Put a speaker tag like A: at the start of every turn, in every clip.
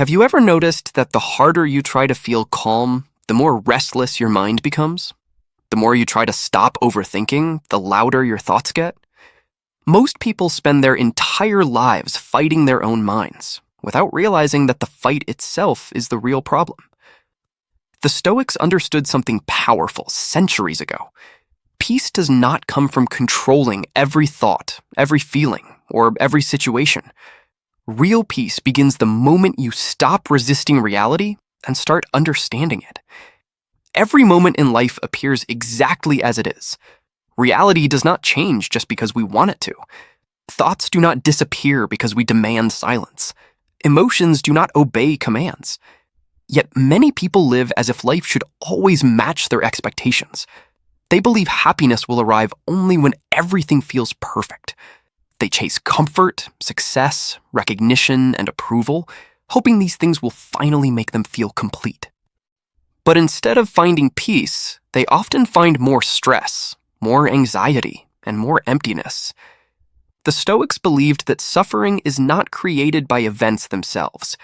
A: Have you ever noticed that the harder you try to feel calm, the more restless your mind becomes? The more you try to stop overthinking, the louder your thoughts get? Most people spend their entire lives fighting their own minds, without realizing that the fight itself is the real problem. The Stoics understood something powerful centuries ago. Peace does not come from controlling every thought, every feeling, or every situation. Real peace begins the moment you stop resisting reality and start understanding it. Every moment in life appears exactly as it is. Reality does not change just because we want it to. Thoughts do not disappear because we demand silence. Emotions do not obey commands. Yet many people live as if life should always match their expectations. They believe happiness will arrive only when everything feels perfect. They chase comfort, success, recognition, and approval, hoping these things will finally make them feel complete. But instead of finding peace, they often find more stress, more anxiety, and more emptiness. The Stoics believed that suffering is not created by events themselves.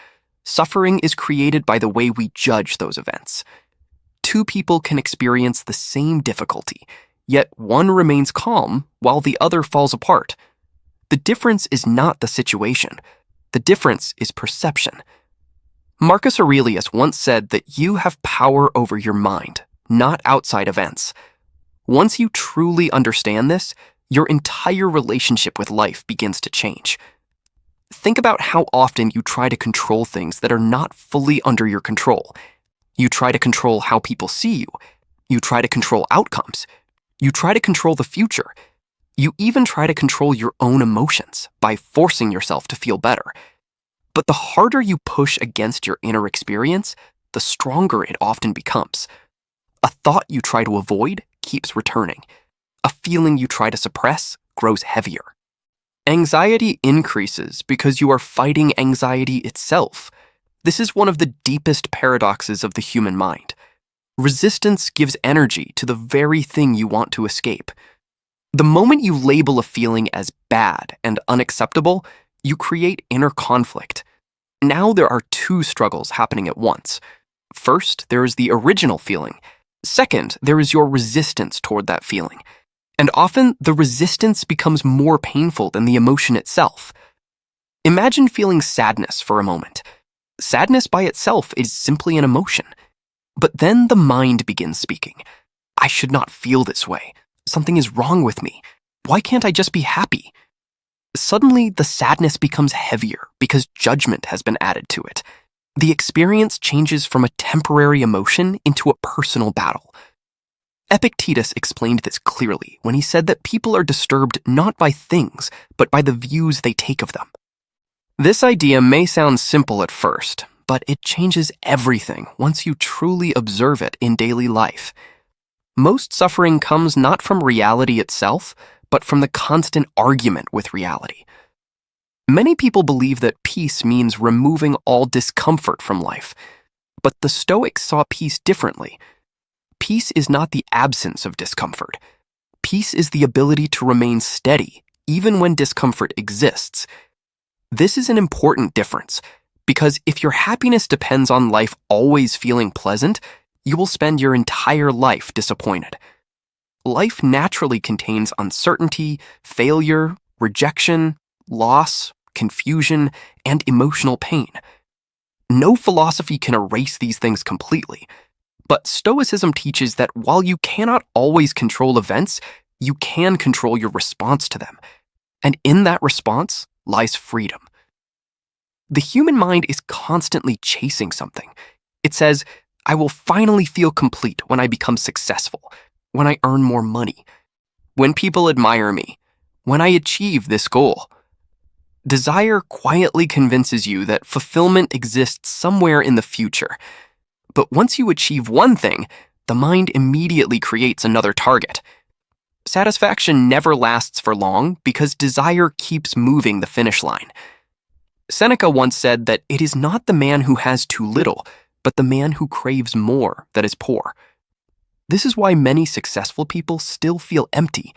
A: Suffering is created by the way we judge those events. Two people can experience the same difficulty, yet one remains calm while the other falls apart. The difference is not the situation. The difference is perception. Marcus Aurelius once said that you have power over your mind, not outside events. Once you truly understand this, your entire relationship with life begins to change. Think about how often you try to control things that are not fully under your control. You try to control how people see you. You try to control outcomes. You try to control the future. You even try to control your own emotions by forcing yourself to feel better. But the harder you push against your inner experience, the stronger it often becomes. A thought you try to avoid keeps returning. A feeling you try to suppress grows heavier. Anxiety increases because you are fighting anxiety itself. This is one of the deepest paradoxes of the human mind. Resistance gives energy to the very thing you want to escape. The moment you label a feeling as bad and unacceptable, you create inner conflict. Now there are two struggles happening at once. First, there is the original feeling. Second, there is your resistance toward that feeling. And often, the resistance becomes more painful than the emotion itself. Imagine feeling sadness for a moment. Sadness by itself is simply an emotion. But then the mind begins speaking. I should not feel this way. Something is wrong with me. Why can't I just be happy? Suddenly, the sadness becomes heavier because judgment has been added to it. The experience changes from a temporary emotion into a personal battle. Epictetus explained this clearly when he said that people are disturbed not by things, but by the views they take of them. This idea may sound simple at first, but it changes everything once you truly observe it in daily life. Most suffering comes not from reality itself, but from the constant argument with reality. Many people believe that peace means removing all discomfort from life, but the Stoics saw peace differently. Peace is not the absence of discomfort. Peace is the ability to remain steady, even when discomfort exists. This is an important difference, because if your happiness depends on life always feeling pleasant, you will spend your entire life disappointed. Life naturally contains uncertainty, failure, rejection, loss, confusion, and emotional pain. No philosophy can erase these things completely, but Stoicism teaches that while you cannot always control events, you can control your response to them. And in that response lies freedom. The human mind is constantly chasing something. It says, I will finally feel complete when I become successful, when I earn more money, when people admire me, when I achieve this goal. Desire quietly convinces you that fulfillment exists somewhere in the future. But once you achieve one thing, the mind immediately creates another target. Satisfaction never lasts for long because desire keeps moving the finish line. Seneca once said that it is not the man who has too little, but the man who craves more that is poor. This is why many successful people still feel empty.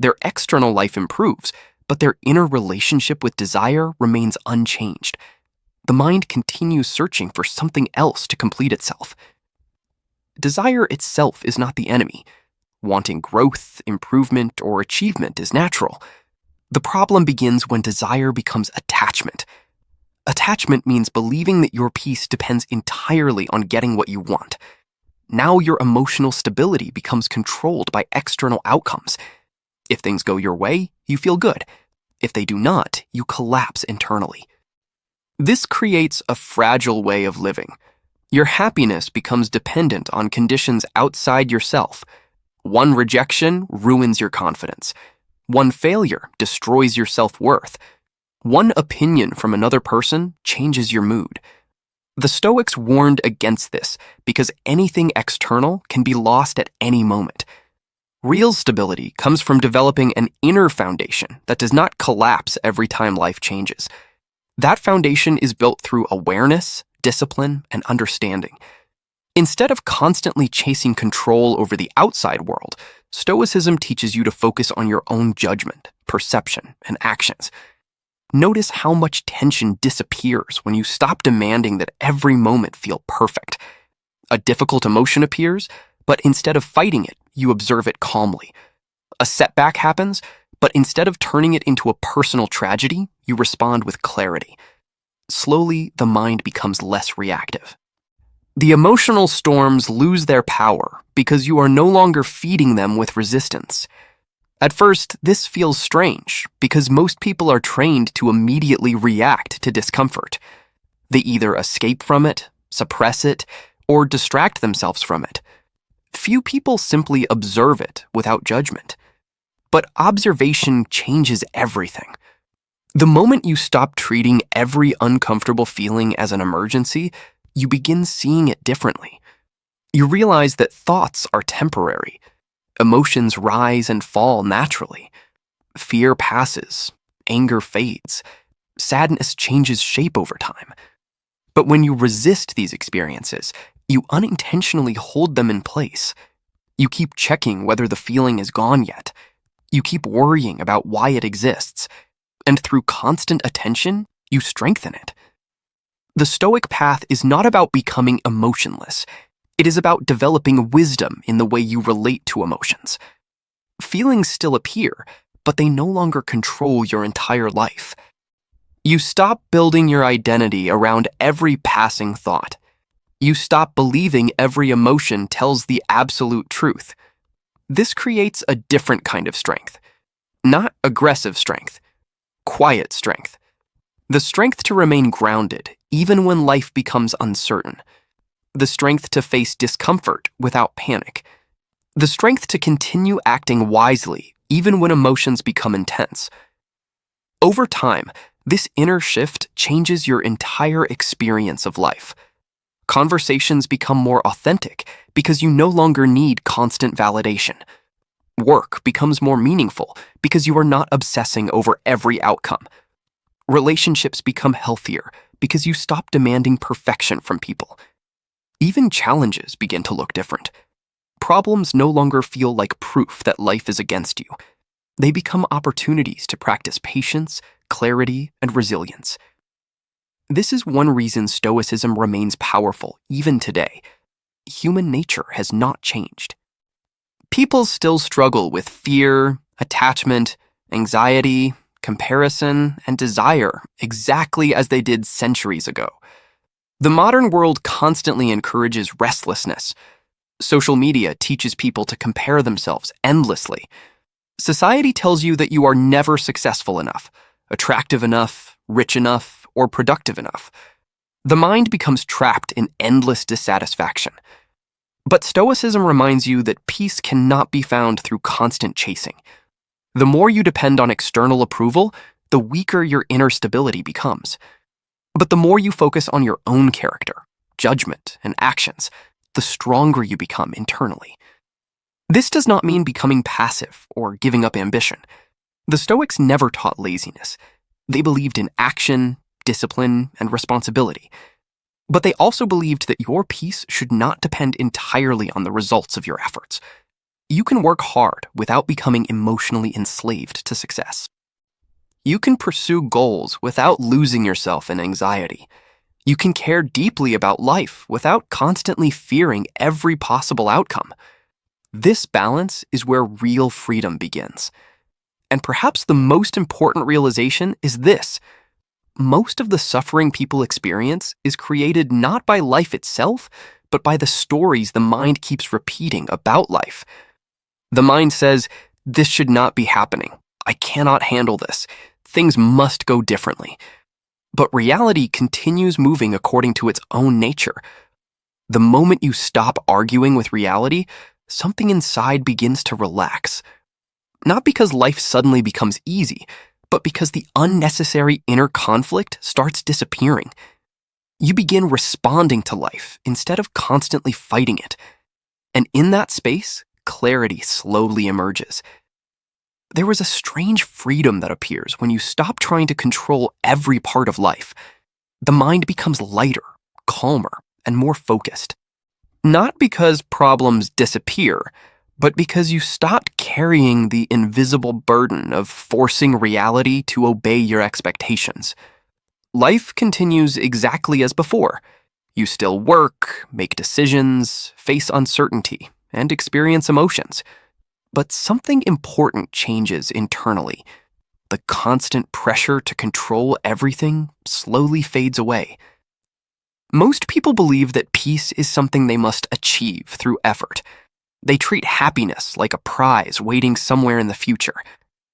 A: Their external life improves, but their inner relationship with desire remains unchanged. the mind continues searching for something else to complete itself. Desire itself is not the enemy. Wanting growth, improvement, or achievement is natural. The problem begins when desire becomes attachment. Attachment means believing that your peace depends entirely on getting what you want. Now your emotional stability becomes controlled by external outcomes. If things go your way, you feel good. If they do not, you collapse internally. This creates a fragile way of living. Your happiness becomes dependent on conditions outside yourself. One rejection ruins your confidence. One failure destroys your self-worth. One opinion from another person changes your mood. The Stoics warned against this because anything external can be lost at any moment. Real stability comes from developing an inner foundation that does not collapse every time life changes. That foundation is built through awareness, discipline, and understanding. Instead of constantly chasing control over the outside world, Stoicism teaches you to focus on your own judgment, perception, and actions. Notice how much tension disappears when you stop demanding that every moment feel perfect. A difficult emotion appears, but instead of fighting it, you observe it calmly. A setback happens, but instead of turning it into a personal tragedy, you respond with clarity. Slowly, the mind becomes less reactive. The emotional storms lose their power because you are no longer feeding them with resistance. At first, this feels strange because most people are trained to immediately react to discomfort. They either escape from it, suppress it, or distract themselves from it. Few people simply observe it without judgment. But observation changes everything. The moment you stop treating every uncomfortable feeling as an emergency, you begin seeing it differently. You realize that thoughts are temporary. Emotions rise and fall naturally. Fear passes. Anger fades. Sadness changes shape over time. But when you resist these experiences, you unintentionally hold them in place. You keep checking whether the feeling is gone yet. You keep worrying about why it exists. And through constant attention, you strengthen it. The Stoic path is not about becoming emotionless. It is about developing wisdom in the way you relate to emotions. Feelings still appear, but they no longer control your entire life. You stop building your identity around every passing thought. You stop believing every emotion tells the absolute truth. This creates a different kind of strength. Not aggressive strength, quiet strength. The strength to remain grounded, even when life becomes uncertain. The strength to face discomfort without panic. The strength to continue acting wisely, even when emotions become intense. Over time, this inner shift changes your entire experience of life. Conversations become more authentic because you no longer need constant validation. Work becomes more meaningful because you are not obsessing over every outcome. Relationships become healthier because you stop demanding perfection from people. Even challenges begin to look different. Problems no longer feel like proof that life is against you. They become opportunities to practice patience, clarity, and resilience. This is one reason Stoicism remains powerful even today. Human nature has not changed. People still struggle with fear, attachment, anxiety, comparison, and desire exactly as they did centuries ago. The modern world constantly encourages restlessness. Social media teaches people to compare themselves endlessly. Society tells you that you are never successful enough, attractive enough, rich enough, or productive enough. The mind becomes trapped in endless dissatisfaction. But Stoicism reminds you that peace cannot be found through constant chasing. The more you depend on external approval, the weaker your inner stability becomes. But the more you focus on your own character, judgment, and actions, the stronger you become internally. This does not mean becoming passive or giving up ambition. The Stoics never taught laziness. They believed in action, discipline, and responsibility. But they also believed that your peace should not depend entirely on the results of your efforts. You can work hard without becoming emotionally enslaved to success. You can pursue goals without losing yourself in anxiety. You can care deeply about life without constantly fearing every possible outcome. This balance is where real freedom begins. And perhaps the most important realization is this: most of the suffering people experience is created not by life itself, but by the stories the mind keeps repeating about life. The mind says, "This should not be happening. I cannot handle this. Things must go differently." But reality continues moving according to its own nature. The moment you stop arguing with reality, something inside begins to relax. Not because life suddenly becomes easy, but because the unnecessary inner conflict starts disappearing. You begin responding to life instead of constantly fighting it. And in that space, clarity slowly emerges. There is a strange freedom that appears when you stop trying to control every part of life. The mind becomes lighter, calmer, and more focused. Not because problems disappear, but because you stopped carrying the invisible burden of forcing reality to obey your expectations. Life continues exactly as before. You still work, make decisions, face uncertainty, and experience emotions. But something important changes internally. The constant pressure to control everything slowly fades away. Most people believe that peace is something they must achieve through effort. They treat happiness like a prize waiting somewhere in the future.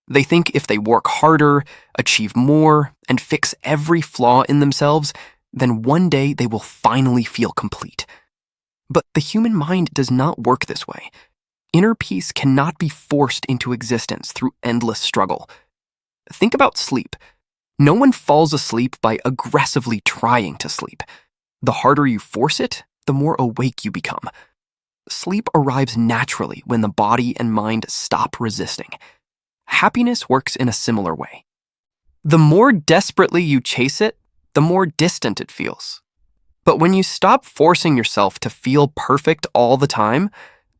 A: They think if they work harder, achieve more, and fix every flaw in themselves, then one day they will finally feel complete. But the human mind does not work this way. Inner peace cannot be forced into existence through endless struggle. Think about sleep. No one falls asleep by aggressively trying to sleep. The harder you force it, the more awake you become. Sleep arrives naturally when the body and mind stop resisting. Happiness works in a similar way. The more desperately you chase it, the more distant it feels. But when you stop forcing yourself to feel perfect all the time,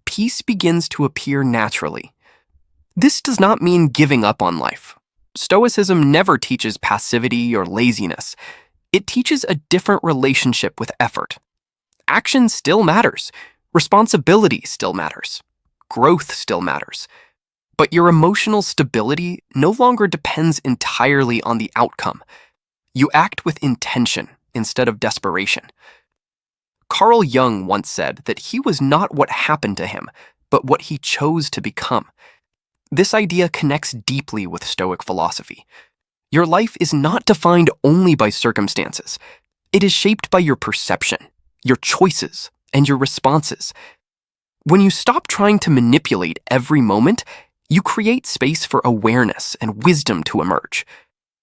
A: peace begins to appear naturally. This does not mean giving up on life. Stoicism never teaches passivity or laziness. It teaches a different relationship with effort. Action still matters. Responsibility still matters. Growth still matters. But your emotional stability no longer depends entirely on the outcome. You act with intention instead of desperation. Carl Jung once said that he was not what happened to him, but what he chose to become. This idea connects deeply with Stoic philosophy. Your life is not defined only by circumstances. It is shaped by your perception, your choices, and your responses. When you stop trying to manipulate every moment, you create space for awareness and wisdom to emerge.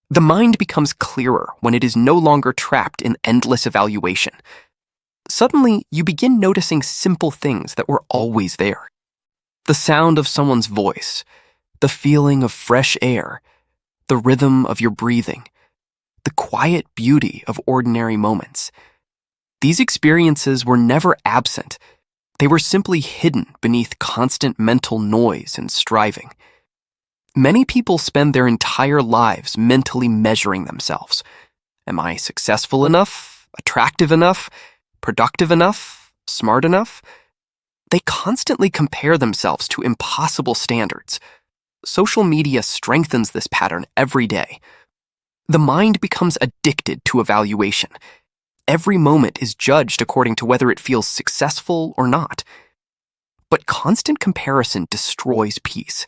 A: The mind becomes clearer when it is no longer trapped in endless evaluation. Suddenly, you begin noticing simple things that were always there. The sound of someone's voice, the feeling of fresh air, the rhythm of your breathing, the quiet beauty of ordinary moments. These experiences were never absent. They were simply hidden beneath constant mental noise and striving. Many people spend their entire lives mentally measuring themselves. Am I successful enough? Attractive enough? Productive enough? Smart enough? They constantly compare themselves to impossible standards. Social media strengthens this pattern every day. The mind becomes addicted to evaluation. Every moment is judged according to whether it feels successful or not. But constant comparison destroys peace.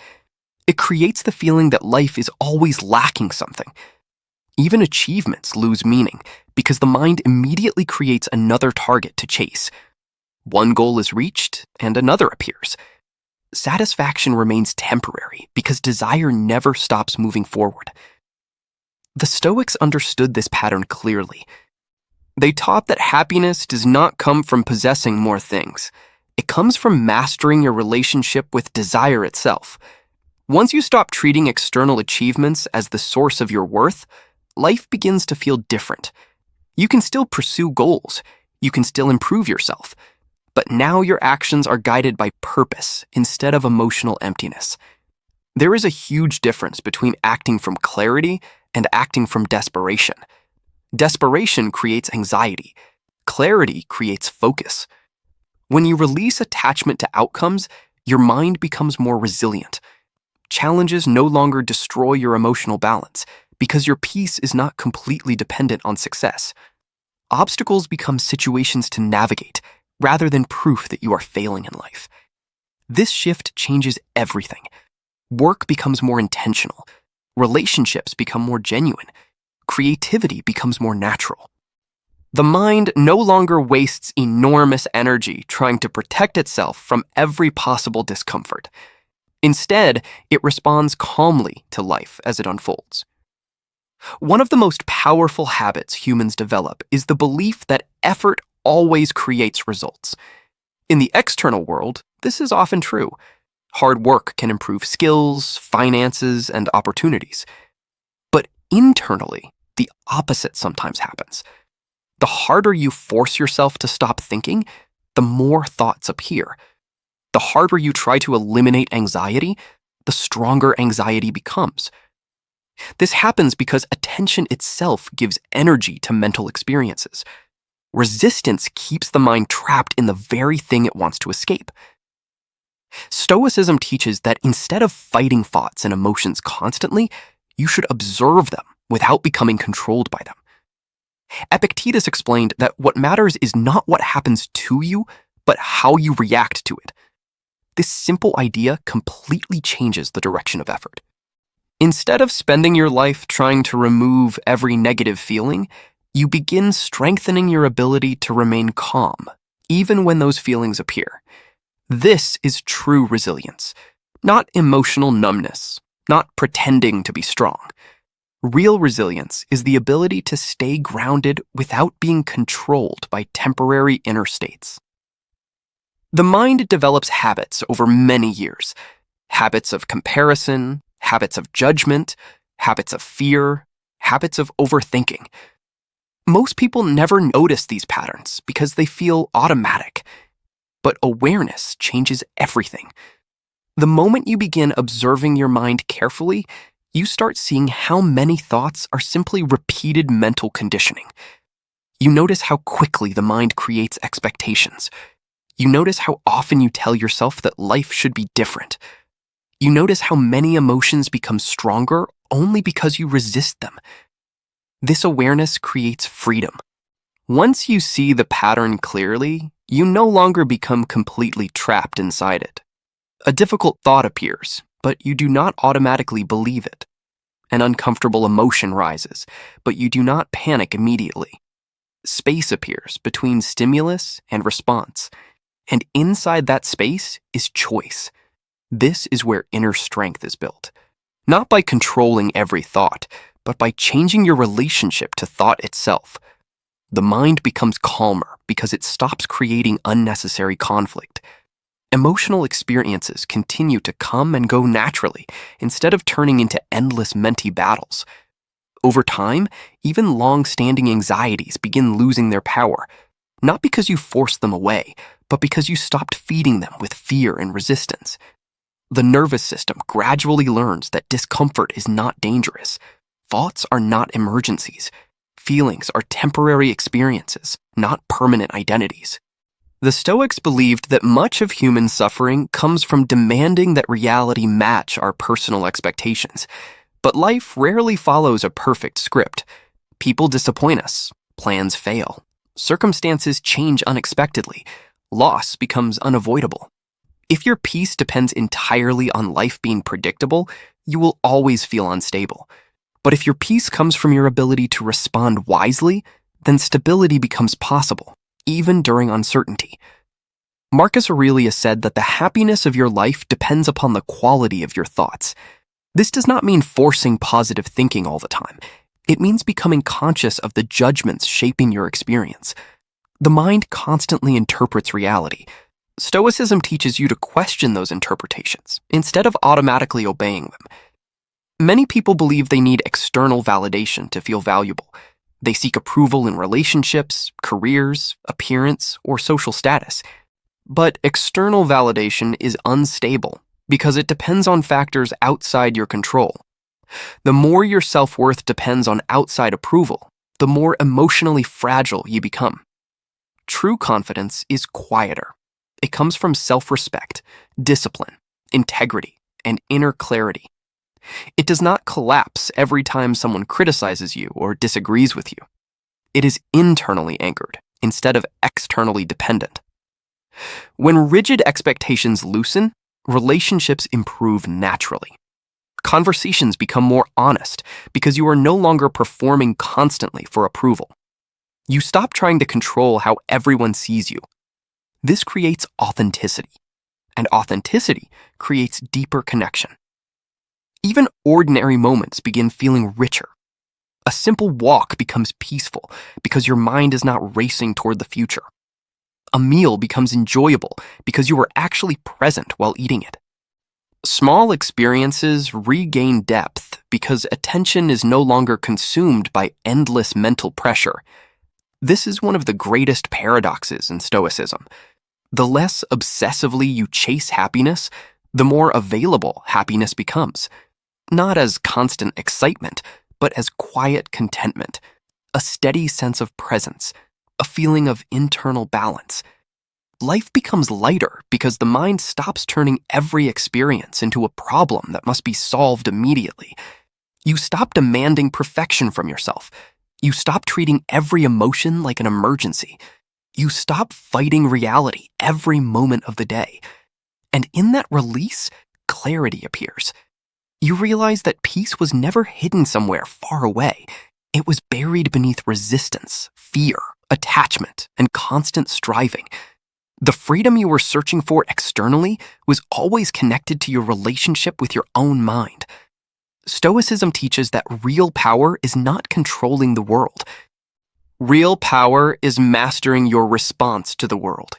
A: It creates the feeling that life is always lacking something. Even achievements lose meaning because the mind immediately creates another target to chase. One goal is reached and another appears. Satisfaction remains temporary because desire never stops moving forward. The Stoics understood this pattern clearly. They taught that happiness does not come from possessing more things. It comes from mastering your relationship with desire itself. Once you stop treating external achievements as the source of your worth, life begins to feel different. You can still pursue goals. You can still improve yourself. But now your actions are guided by purpose instead of emotional emptiness. There is a huge difference between acting from clarity and acting from desperation. Desperation creates anxiety. Clarity creates focus. When you release attachment to outcomes, your mind becomes more resilient. Challenges no longer destroy your emotional balance because your peace is not completely dependent on success. Obstacles become situations to navigate rather than proof that you are failing in life. This shift changes everything. Work becomes more intentional. Relationships become more genuine. Creativity becomes more natural. The mind no longer wastes enormous energy trying to protect itself from every possible discomfort. Instead, it responds calmly to life as it unfolds. One of the most powerful habits humans develop is the belief that effort always creates results. In the external world, this is often true. Hard work can improve skills, finances, and opportunities. But internally, the opposite sometimes happens. The harder you force yourself to stop thinking, the more thoughts appear. The harder you try to eliminate anxiety, the stronger anxiety becomes. This happens because attention itself gives energy to mental experiences. Resistance keeps the mind trapped in the very thing it wants to escape. Stoicism teaches that instead of fighting thoughts and emotions constantly, you should observe them without becoming controlled by them. Epictetus explained that what matters is not what happens to you, but how you react to it. This simple idea completely changes the direction of effort. Instead of spending your life trying to remove every negative feeling, you begin strengthening your ability to remain calm, even when those feelings appear. This is true resilience, not emotional numbness, not pretending to be strong. Real resilience is the ability to stay grounded without being controlled by temporary inner states. The mind develops habits over many years. Habits of comparison, habits of judgment, habits of fear, habits of overthinking. Most people never notice these patterns because they feel automatic. But awareness changes everything. The moment you begin observing your mind carefully, you start seeing how many thoughts are simply repeated mental conditioning. You notice how quickly the mind creates expectations. You notice how often you tell yourself that life should be different. You notice how many emotions become stronger only because you resist them. This awareness creates freedom. Once you see the pattern clearly, you no longer become completely trapped inside it. A difficult thought appears, but you do not automatically believe it. An uncomfortable emotion rises, but you do not panic immediately. Space appears between stimulus and response, and inside that space is choice. This is where inner strength is built. Not by controlling every thought, but by changing your relationship to thought itself. The mind becomes calmer because it stops creating unnecessary conflict. Emotional experiences continue to come and go naturally instead of turning into endless mental battles. Over time, even long-standing anxieties begin losing their power, not because you forced them away, but because you stopped feeding them with fear and resistance. The nervous system gradually learns that discomfort is not dangerous. Thoughts are not emergencies. Feelings are temporary experiences, not permanent identities. The Stoics believed that much of human suffering comes from demanding that reality match our personal expectations. But life rarely follows a perfect script. People disappoint us, plans fail, circumstances change unexpectedly, loss becomes unavoidable. If your peace depends entirely on life being predictable, you will always feel unstable. But if your peace comes from your ability to respond wisely, then stability becomes possible, even during uncertainty. Marcus Aurelius said that the happiness of your life depends upon the quality of your thoughts. This does not mean forcing positive thinking all the time. It means becoming conscious of the judgments shaping your experience. The mind constantly interprets reality. Stoicism teaches you to question those interpretations instead of automatically obeying them. Many people believe they need external validation to feel valuable. They seek approval in relationships, careers, appearance, or social status. But external validation is unstable because it depends on factors outside your control. The more your self-worth depends on outside approval, the more emotionally fragile you become. True confidence is quieter. It comes from self-respect, discipline, integrity, and inner clarity. It does not collapse every time someone criticizes you or disagrees with you. It is internally anchored instead of externally dependent. When rigid expectations loosen, relationships improve naturally. Conversations become more honest because you are no longer performing constantly for approval. You stop trying to control how everyone sees you. This creates authenticity, and authenticity creates deeper connection. Even ordinary moments begin feeling richer. A simple walk becomes peaceful because your mind is not racing toward the future. A meal becomes enjoyable because you were actually present while eating it. Small experiences regain depth because attention is no longer consumed by endless mental pressure. This is one of the greatest paradoxes in Stoicism. The less obsessively you chase happiness, the more available happiness becomes. Not as constant excitement, but as quiet contentment, a steady sense of presence, a feeling of internal balance. Life becomes lighter because the mind stops turning every experience into a problem that must be solved immediately. You stop demanding perfection from yourself. You stop treating every emotion like an emergency. You stop fighting reality every moment of the day. And in that release, clarity appears. You realize that peace was never hidden somewhere far away. It was buried beneath resistance, fear, attachment, and constant striving. The freedom you were searching for externally was always connected to your relationship with your own mind. Stoicism teaches that real power is not controlling the world. Real power is mastering your response to the world.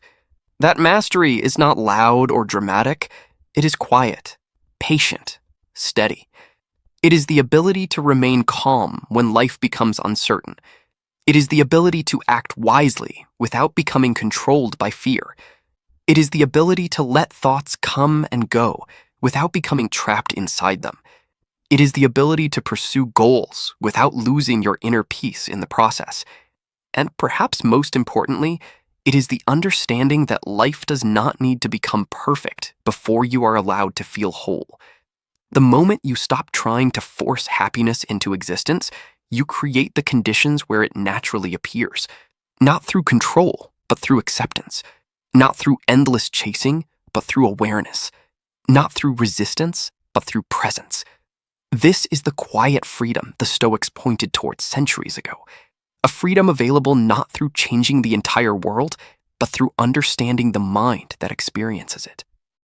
A: That mastery is not loud or dramatic. It is quiet, patient, steady. It is the ability to remain calm when life becomes uncertain. It is the ability to act wisely without becoming controlled by fear. It is the ability to let thoughts come and go without becoming trapped inside them. It is the ability to pursue goals without losing your inner peace in the process. And perhaps most importantly, it is the understanding that life does not need to become perfect before you are allowed to feel whole. The moment you stop trying to force happiness into existence, you create the conditions where it naturally appears, not through control, but through acceptance, not through endless chasing, but through awareness, not through resistance, but through presence. This is the quiet freedom the Stoics pointed towards centuries ago, a freedom available not through changing the entire world, but through understanding the mind that experiences it.